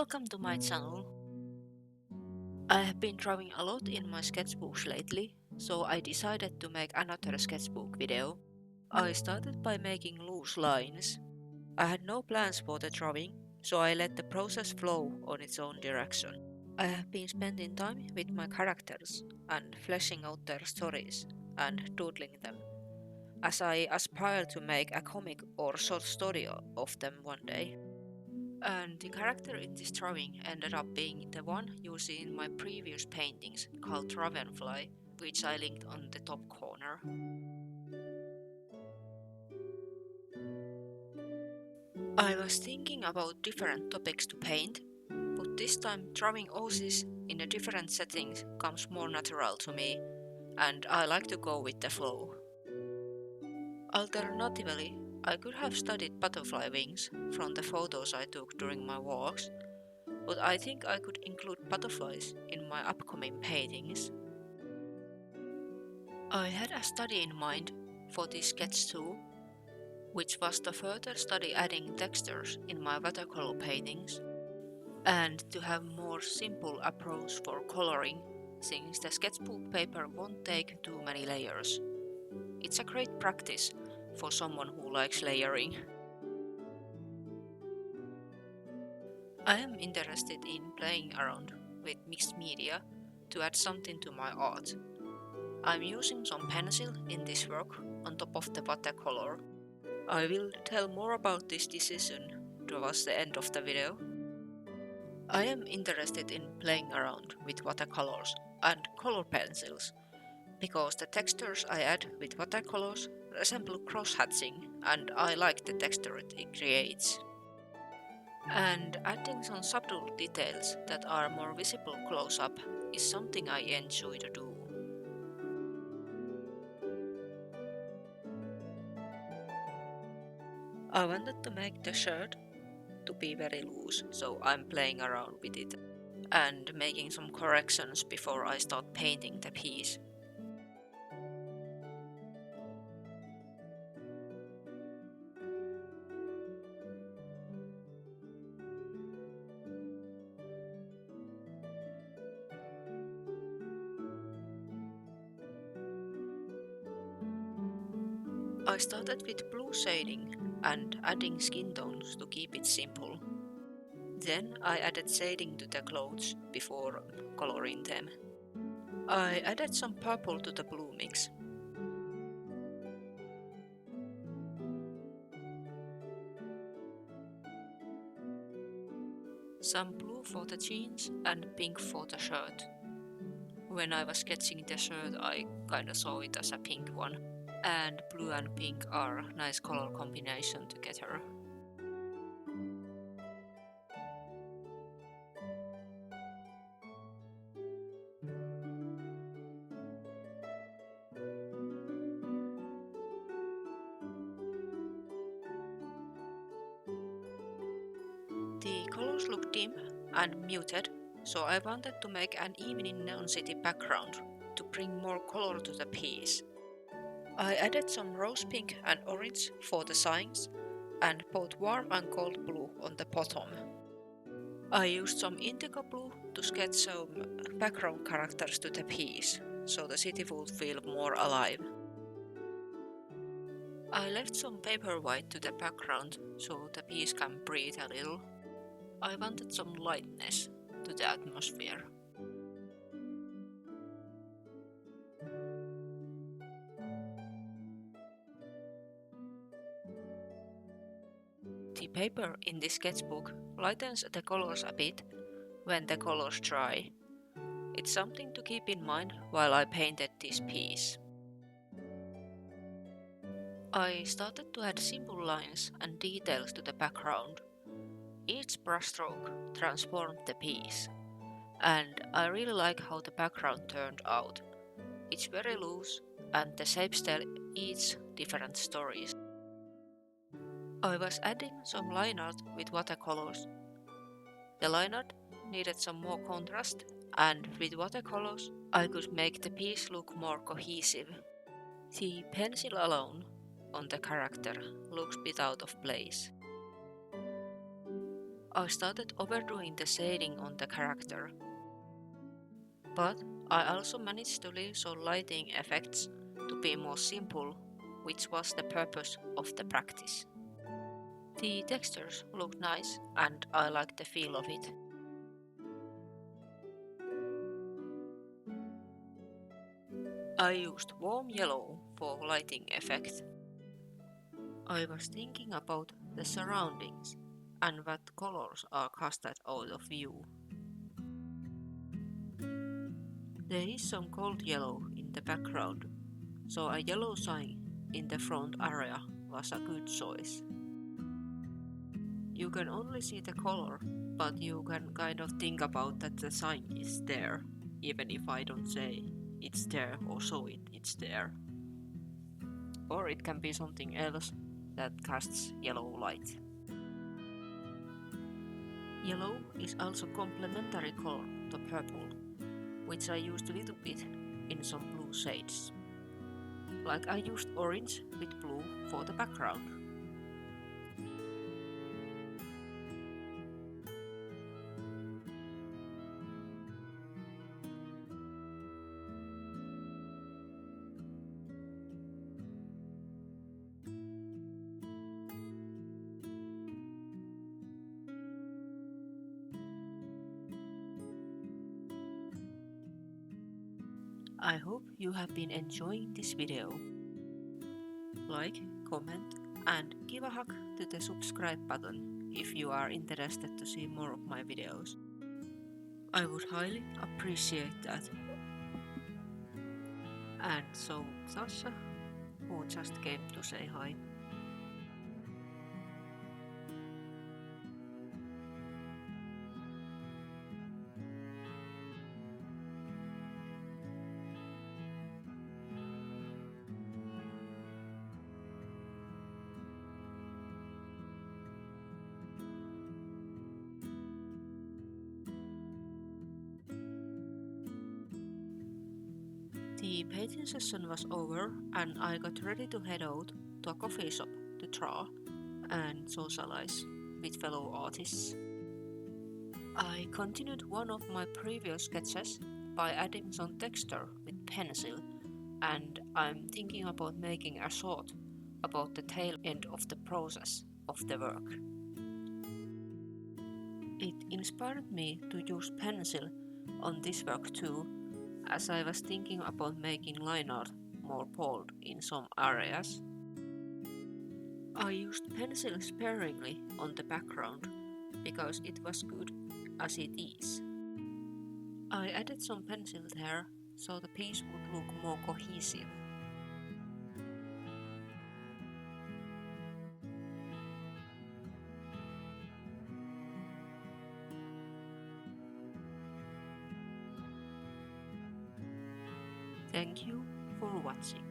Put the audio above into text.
Welcome to my channel. I have been drawing a lot in my sketchbooks lately, so I decided to make another sketchbook video. I started by making loose lines. I had no plans for the drawing, so I let the process flow on its own direction. I have been spending time with my characters and fleshing out their stories and doodling them, as I aspire to make a comic or short story of them one day. And the character in this drawing ended up being the one you see in my previous paintings called Dragonfly, which I linked on the top corner. I was thinking about different topics to paint, but this time drawing horses in a different settings comes more natural to me, and I like to go with the flow. Alternatively, I could have studied butterfly wings from the photos I took during my walks, but I think I could include butterflies in my upcoming paintings. I had a study in mind for this sketch too, which was to further study adding textures in my watercolor paintings, and to have more simple approach for coloring, since the sketchbook paper won't take too many layers. It's a great practice for someone who likes layering. I am interested in playing around with mixed media to add something to my art. I'm using some pencil in this work on top of the watercolor. I will tell more about this decision towards the end of the video. I am interested in playing around with watercolors and color pencils, because the textures I add with watercolors resemble cross-hatching and I like the texture it creates. And adding some subtle details that are more visible close-up is something I enjoy to do. I wanted to make the shirt to be very loose, so I'm playing around with it and making some corrections before I start painting the piece. I started with blue shading and adding skin tones to keep it simple. Then I added shading to the clothes before coloring them. I added some purple to the blue mix. Some blue for the jeans and pink for the shirt. When I was sketching the shirt, I kinda saw it as a pink one, and blue and pink are a nice color combination together. The colors look dim and muted, so I wanted to make an evening neon city background to bring more color to the piece. I added some rose pink and orange for the signs and both warm and cold blue on the bottom. I used some indigo blue to sketch some background characters to the piece, so the city would feel more alive. I left some paper white to the background so the piece can breathe a little. I wanted some lightness to the atmosphere. The paper in this sketchbook lightens the colors a bit when the colors dry. It's something to keep in mind while I painted this piece. I started to add simple lines and details to the background. Each brushstroke transformed the piece, and I really like how the background turned out. It's very loose and the shapes tell each different stories. I was adding some line art with watercolors. The line art needed some more contrast, and with watercolors I could make the piece look more cohesive. The pencil alone on the character looks a bit out of place. I started overdoing the shading on the character. But I also managed to leave some lighting effects to be more simple, which was the purpose of the practice. The textures looked nice and I liked the feel of it. I used warm yellow for lighting effect. I was thinking about the surroundings and what colors are casted out of view. There is some cold yellow in the background, so a yellow sign in the front area was a good choice. You can only see the color, but you can kind of think about that the sign is there, even if I don't say it's there or show it's there. Or it can be something else that casts yellow light. Yellow is also complementary color to purple, which I used a little bit in some blue shades. Like I used orange with blue for the background. I hope you have been enjoying this video. Like, comment and give a hug to the subscribe button if you are interested to see more of my videos. I would highly appreciate that. And so Sasha, who just came to say hi. The painting session was over and I got ready to head out to a coffee shop to draw and socialize with fellow artists. I continued one of my previous sketches by adding some texture with pencil, and I'm thinking about making a short about the tail end of the process of the work. It inspired me to use pencil on this work too, as I was thinking about making line art more bold in some areas. I used pencil sparingly on the background because it was good as it is. I added some pencil there so the piece would look more cohesive. Thank you for watching.